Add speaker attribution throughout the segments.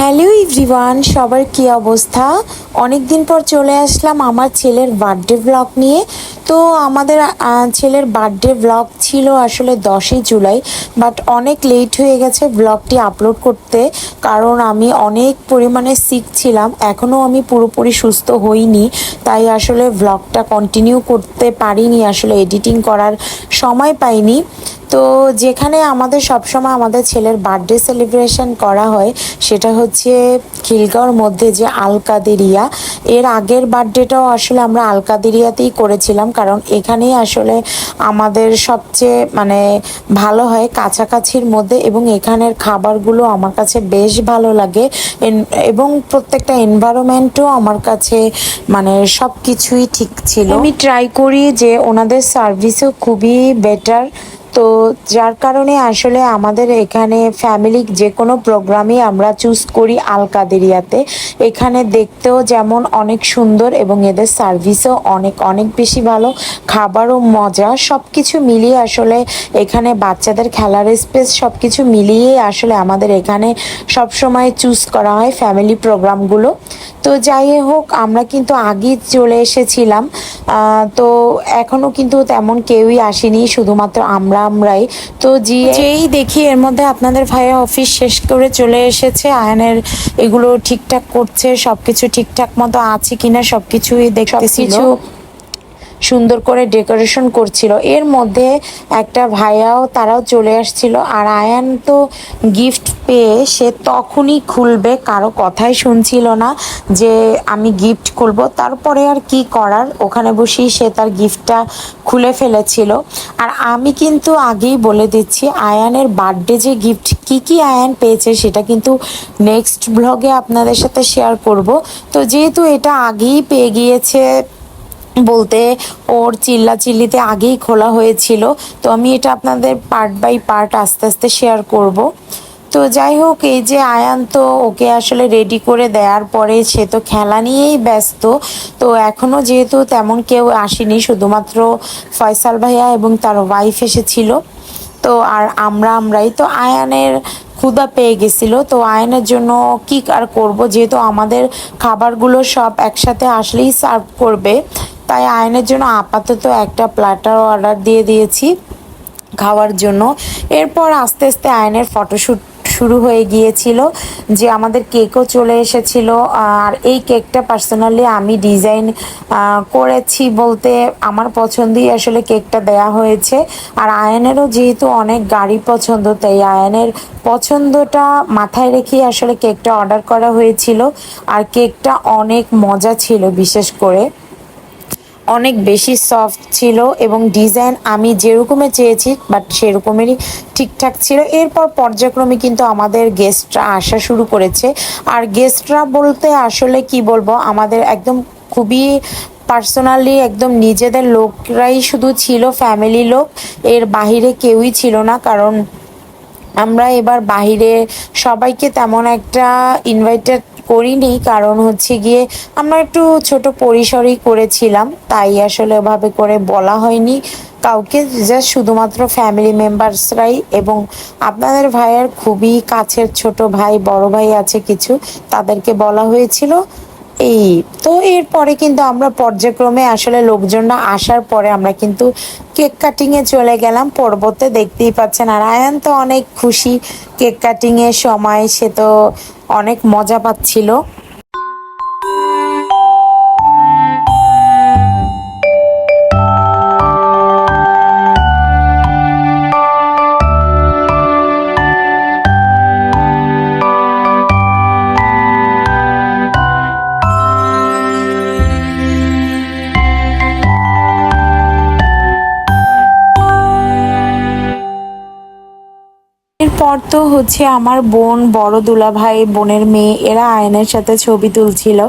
Speaker 1: Hello everyone, সবার কি অবস্থা? অনেক দিন পর চলে আসলাম আমার ছেলের বার্থডে ব্লগ নিয়ে। তো আমাদের ছেলের বার্থডে ব্লগ ছিল আসলে 10ই জুলাই, বাট অনেক লেট হয়ে গেছে ব্লগটি আপলোড করতে, কারণ আমি অনেক পরিমাণে সিক ছিলাম। এখনও আমি পুরোপুরি সুস্থ হইনি, তাই আসলে ব্লগটা কন্টিনিউ করতে পারিনি, আসলে এডিটিং করার সময় পাইনি। তো যেখানে আমাদের সবসময় আমাদের ছেলের বার্থডে সেলিব্রেশন করা হয় সেটা হচ্ছে খিলগাঁওর মধ্যে যে আল কাদেরিয়া। এর আগের বার্থডেটাও আসলে আমরা আল কাদেরিয়াতেই করেছিলাম, কারণ এখানেই আসলে আমাদের সবচেয়ে ভালো হয় কাছাকাছির মধ্যে, এবং এখানের খাবারগুলো আমার কাছে বেশ ভালো লাগে এবং প্রত্যেকটা এনভায়রনমেন্টও আমার কাছে সব কিছুই ঠিক ছিল। আমি ট্রাই করি যে ওনাদের সার্ভিসও খুবই বেটার। তো যার কারণে আসলে আমাদের এখানে ফ্যামিলি যে কোনো প্রোগ্রামই আমরা চুজ করি আল কাদেরিয়াতে। এখানে দেখতেও যেমন অনেক সুন্দর এবং এদের সার্ভিসও অনেক অনেক বেশি ভালো, খাবারও মজা, সব কিছু মিলিয়ে আসলে এখানে বাচ্চাদের খেলার স্পেস সব কিছু মিলিয়ে আসলে আমাদের এখানে সব সময় চুজ করা হয় ফ্যামিলি প্রোগ্রামগুলো। তো যাই হোক, আমরা কিন্তু আগেই চলে এসেছিলাম, তো এখনও কিন্তু তেমন কেউই আসেনি, শুধুমাত্র আমরাই। তো যেই দেখি এর মধ্যে আপনাদের ভাইয়া অফিস শেষ করে চলে এসেছে, আয়নের এগুলো ঠিকঠাক করছে, সবকিছু ঠিকঠাক মতো আছে কিনা সবকিছুই দেখতেছিল, সুন্দর করে ডেকোরেশন করছিল। এর মধ্যে একটা ভাইয়াও তারাও চলে আসছিল, আর আয়ান তো গিফট পেয়ে সে তখনই খুলবে, কারো কথাই শুনছিল না যে আমি গিফট খুলবো। তারপরে আর কি করার, ওখানে বসেই সে তার গিফটটা খুলে ফেলেছিল। আর আমি কিন্তু আগেই বলে দিচ্ছি, আয়ানের বার্থডে যে গিফট কি আয়ান পেয়েছে সেটা কিন্তু নেক্সট ব্লগে আপনাদের সাথে শেয়ার করব। তো যেহেতু এটা আগেই পেয়ে গিয়েছে বলতে ওর চিল্লাচিল্লিতে আগেই খোলা হয়েছিল, তো আমি এটা আপনাদের পার্ট বাই পার্ট আস্তে আস্তে শেয়ার করব। তো যাই হোক, এই যে আয়ান তো ওকে আসলে রেডি করে দেওয়ার পরে সে তো খেলা নিয়েই ব্যস্ত। তো এখনও যেহেতু তেমন কেউ আসেনি, শুধুমাত্র ফয়সাল ভাইয়া এবং তার ওয়াইফ এসেছিল, তো আর আমরাই তো আয়ানের ক্ষুধা পেয়ে গেছিল। তো আয়নের জন্য কি আর করব, যেহেতু আমাদের খাবারগুলো সব একসাথে আসলেই সার্ভ করবে, তাই আয়নের জন্য আপাতত একটা প্ল্যাটার অর্ডার দিয়ে দিয়েছি খাওয়ার জন্য। এরপর আস্তে আস্তে আয়নের ফটোশ্যুট শুরু হয়ে গিয়েছিল, যে আমাদের কেকও চলে এসেছিল। আর এই কেকটা পার্সোনালি আমি ডিজাইন করেছি, বলতে আমার পছন্দই আসলে কেকটা দেয়া হয়েছে। আর আয়নেরও যেহেতু অনেক গাড়ি পছন্দ, তাই আয়নের পছন্দটা মাথায় রেখেই আসলে কেকটা অর্ডার করা হয়েছিল। আর কেকটা অনেক মজা ছিল, বিশেষ করে অনেক বেশি সফট ছিল, এবং ডিজাইন আমি যেরকমের চেয়েছি বাট সেরকমেরই ঠিকঠাক ছিল। এরপর পর্যায়ক্রমে কিন্তু আমাদের গেস্টরা আসা শুরু করেছে। আর গেস্টরা বলতে আসলে কি বলবো, আমাদের একদম খুবই পার্সোনালি একদম নিজেদের লোকরাই শুধু ছিল, ফ্যামিলি লোক, এর বাহিরে কেউই ছিল না। কারণ আমরা এবার বাহিরে সবাইকে তেমন একটা ইনভাইটেড করিনি, কারণ হচ্ছে গিয়ে আমরা একটু ছোট পরিসরেই করেছিলাম, তাই আসলে ওভাবে করে বলা হয়নি কাউকে, জাস্ট শুধুমাত্র ফ্যামিলি মেম্বার্সরাই এবং আপনাদের ভাইয়ের খুবই কাছের ছোট ভাই বড় ভাই আছে কিছু, তাদেরকে বলা হয়েছিল। এই তো এরপরে কিন্তু আমরা পর্যায়ক্রমে আসলে লোকজনরা আসার পরে আমরা কিন্তু কেক কাটিংয়ে চলে গেলাম পর্বতে, দেখতেই পাচ্ছেন। আর আয়ান তো অনেক খুশি কেক কাটিংয়ের সময়, সে তো অনেক মজা পাচ্ছিল। এরপর তো হচ্ছে আমার বোন, বড় দুলাভাই, বোনের মেয়ে, এরা আয়নের সাথে ছবি তুলছিল।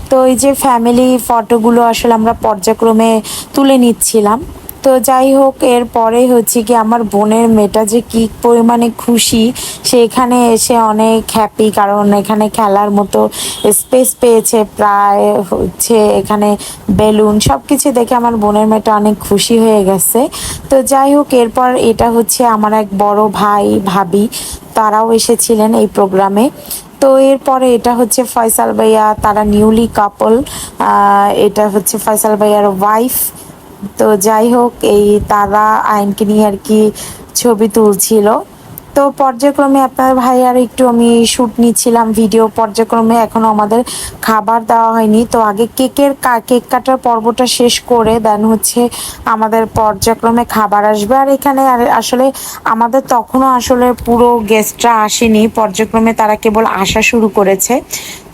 Speaker 1: তো এই যে ফ্যামিলি ফটোগুলো আসলে আমরা পর্যায়ক্রমে তুলে নিচ্ছিলাম। তো যাই হোক, এরপরে হচ্ছে কি আমার বোনের মেয়েটা যে কি পরিমাণে খুশি, সে এখানে এসে অনেক হ্যাপি, কারণ এখানে খেলার মতো স্পেস পেয়েছে প্রায় হচ্ছে, এখানে বেলুন সব কিছু দেখে আমার বোনের মেয়েটা অনেক খুশি হয়ে গেছে। তো যাই হোক, এরপর এটা হচ্ছে আমার এক বড় ভাই ভাবি, তারাও এসেছিলেন এই প্রোগ্রামে। তো এরপরে এটা হচ্ছে ফয়সাল ভাইয়া, তারা নিউলি কাপল। এটা হচ্ছে ফয়সাল ভাইয়ার ওয়াইফ। তো যাই হোক, এই তারা আইনকে নিয়ে আর কি ছবি তুলছিল। তো পর্যায়ক্রমে আপনার ভাই আর একটু আমি শ্যুট নিচ্ছিলাম, ভিডিও পর্যায়ক্রমে। এখনো আমাদের খাবার দেওয়া হয়নি, তো আগে কেক কাটার পর্বটা শেষ করে দেন হচ্ছে আমাদের পর্যায়ক্রমে খাবার আসবে। আর এখানে আসলে আমাদের তখনও আসলে পুরো গেস্টরা আসেনি, পর্যায়ক্রমে তারা কেবল আসা শুরু করেছে।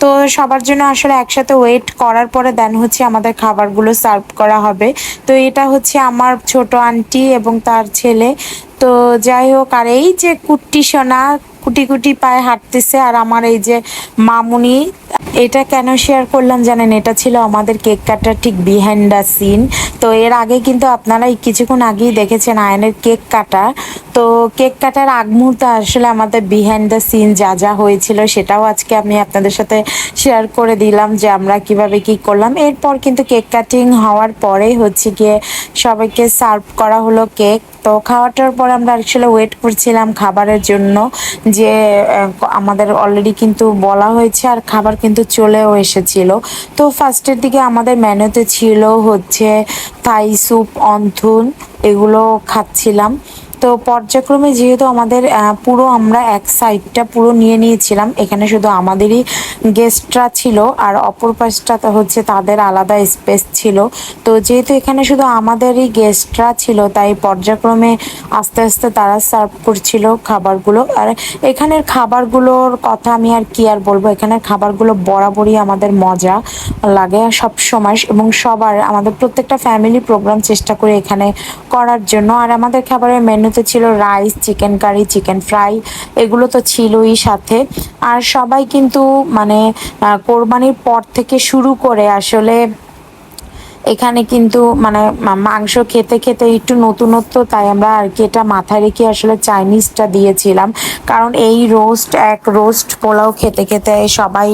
Speaker 1: তো সবার জন্য আসলে একসাথে ওয়েট করার পরে দেন হচ্ছে আমাদের খাবারগুলো সার্ভ করা হবে। তো এটা হচ্ছে আমার ছোট আন্টি এবং তার ছেলে। তো যাই হোক, আর এই যে কুট্টি সোনা কুটি কুটি পায়ে হাঁটতেছে, আর আমার এই যে মামুনি। এটা কেন শেয়ার করলাম জানেন? এটা ছিল আমাদের কেক কাটার ঠিক বিহাইন্ড দ্য সিন। তো এর আগে কিন্তু আপনারা কিছুক্ষণ আগেই দেখেছেন আয়নের কেক কাটা। তো কেক কাটার আগ মুহূর্তে আসলে আমাদের বিহাইন্ড দ্য সিন যা যা হয়েছিল সেটাও আজকে আমি আপনাদের সাথে শেয়ার করে দিলাম যে আমরা কিভাবে কি করলাম। এরপর কিন্তু কেক কাটিং হওয়ার পরেই হচ্ছে গিয়ে সবাইকে সার্ভ করা হলো কেক। তো খাওয়াটার পর আমরা আসলে ওয়েট করছিলাম খাবারের জন্য, যে আমাদের অলরেডি কিন্তু বলা হয়েছে আর খাবার কিন্তু চলেও এসেছিল। তো ফার্স্টের দিকে আমাদের মেনুতে ছিল হচ্ছে থাই স্যুপ, অন্থুন, এগুলো খাচ্ছিলাম। তো পর্যায়ক্রমে যেহেতু আমাদের পুরো আমরা এক সাইডটা পুরো নিয়ে নিয়েছিলাম, এখানে শুধু আমাদেরই গেস্টরা ছিল আর অপর পাশটাতে হচ্ছে তাদের আলাদা স্পেস ছিল। তো যেহেতু এখানে শুধু আমাদেরই গেস্টরা ছিল, তাই পর্যায়ক্রমে আস্তে আস্তে তারা সার্ভ করছিল খাবারগুলো। আর এখানের খাবারগুলোর কথা আমি আর কি আর বলবো, এখানের খাবারগুলো বরাবরই আমাদের মজা লাগে সব সময়, এবং সবার আমাদের প্রত্যেকটা ফ্যামিলি প্রোগ্রাম চেষ্টা করে এখানে করার জন্য। আর আমাদের খাবারের মেনুতে ছিল rice, chicken curry, chicken fry, এগুলো তো ছিলই সাথে। আর সবাই কিন্তু মানে কোরবানির পর থেকে শুরু করে আসলে এখানে কিন্তু মানে মাংস খেতে খেতে একটু নতুনত্ব, তাই আমরা আর কি এটা মাথায় রেখে আসলে চাইনিজটা দিয়েছিলাম। কারণ এই রোস্ট পোলাও খেতে খেতে সবাই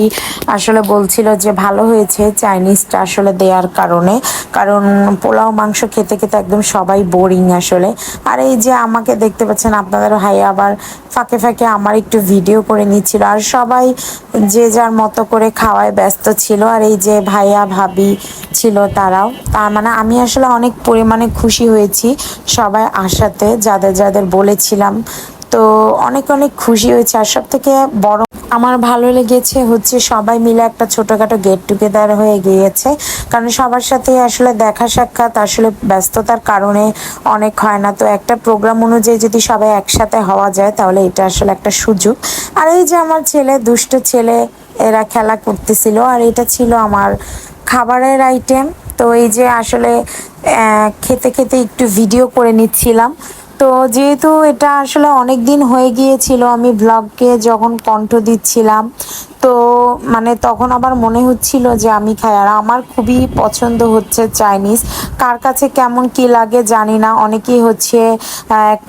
Speaker 1: আসলে বলছিল যে ভালো হয়েছে চাইনিজটা আসলে দেওয়ার কারণে, কারণ পোলাও মাংস খেতে খেতে একদম সবাই বোরিং আসলে। আর এই যে আমাকে দেখতে পাচ্ছেন, আপনাদের ভাই আবার ফাঁকে ফাঁকে আমার একটু ভিডিও করে নিচ্ছিল। আর সবাই যে যার মতো করে খাওয়ায় ব্যস্ত ছিল। আর এই যে ভাইয়া ভাবি ছিল তারাও, তার মানে আমি আসলে অনেক পরিমাণে খুশি হয়েছি সবাই আসাতে, যাদের যাদের বলেছিলাম। তো অনেক অনেক খুশি হয়েছে। আর সব থেকে বড় আমার ভালো লেগেছে হচ্ছে সবাই মিলে একটা ছোটখাটো গেট টুগেদার হয়ে গিয়েছে। কারণ সবার সাথে আসলে দেখা সাক্ষাৎ আসলে ব্যস্ততার কারণে অনেক হয় না। তো একটা প্রোগ্রাম অনুযায়ী যদি সবাই একসাথে হওয়া যায় তাহলে এটা আসলে একটা সুযোগ। আর এই যে আমার ছেলে, দুষ্ট ছেলে, এরা খেলা করতেছিল। আর এটা ছিল আমার খাবারের আইটেম। তো এই যে আসলে খেতে খেতে একটু ভিডিও করে নিচ্ছিলাম। তো যেহেতু এটা আসলে অনেক দিন হয়ে গিয়েছিল আমি ব্লগকে যখন কণ্ঠ দিচ্ছিলাম, তো মানে তখন আবার মনে হচ্ছিল যে আমি খাই। আর আমার খুবই পছন্দ হচ্ছে চাইনিজ। কার কাছে কেমন কি লাগে জানি না, অনেকেই হচ্ছে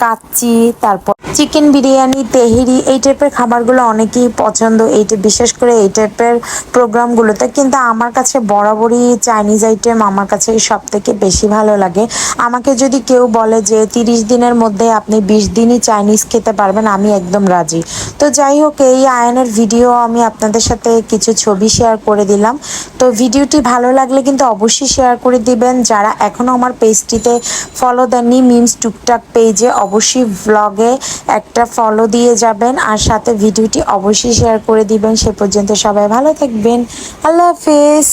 Speaker 1: কাচ্চি, তারপর চিকেন বিরিয়ানি, তেহেরি, এই টাইপের খাবারগুলো অনেকেই পছন্দ, বিশেষ করে এই টাইপের প্রোগ্রামগুলোতে। কিন্তু আমার কাছে বরাবরই চাইনিজ আইটেম আমার কাছে সব থেকে বেশি ভালো লাগে। আমাকে যদি কেউ বলে যে 30 দিনের মধ্যে আপনি 20 দিনই চাইনিজ খেতে পারবেন, আমি একদম রাজি। তো যাই হোক, এই আয়নের ভিডিও আমি আপনাদের সাথে কিছু ছবি শেয়ার করে দিলাম। তো ভিডিওটি ভালো লাগলে কিন্তু অবশ্যই শেয়ার করে দিবেন। যারা এখনও আমার পেজটিতে ফলো দেননি, মিমস টুকটাক পেজে অবশ্যই ব্লগে একটা ফলো দিয়ে যাবেন, আর সাথে ভিডিওটি অবশ্যই শেয়ার করে দিবেন। সে পর্যন্ত সবাই ভালো থাকবেন। আল্লাহ হাফেজ।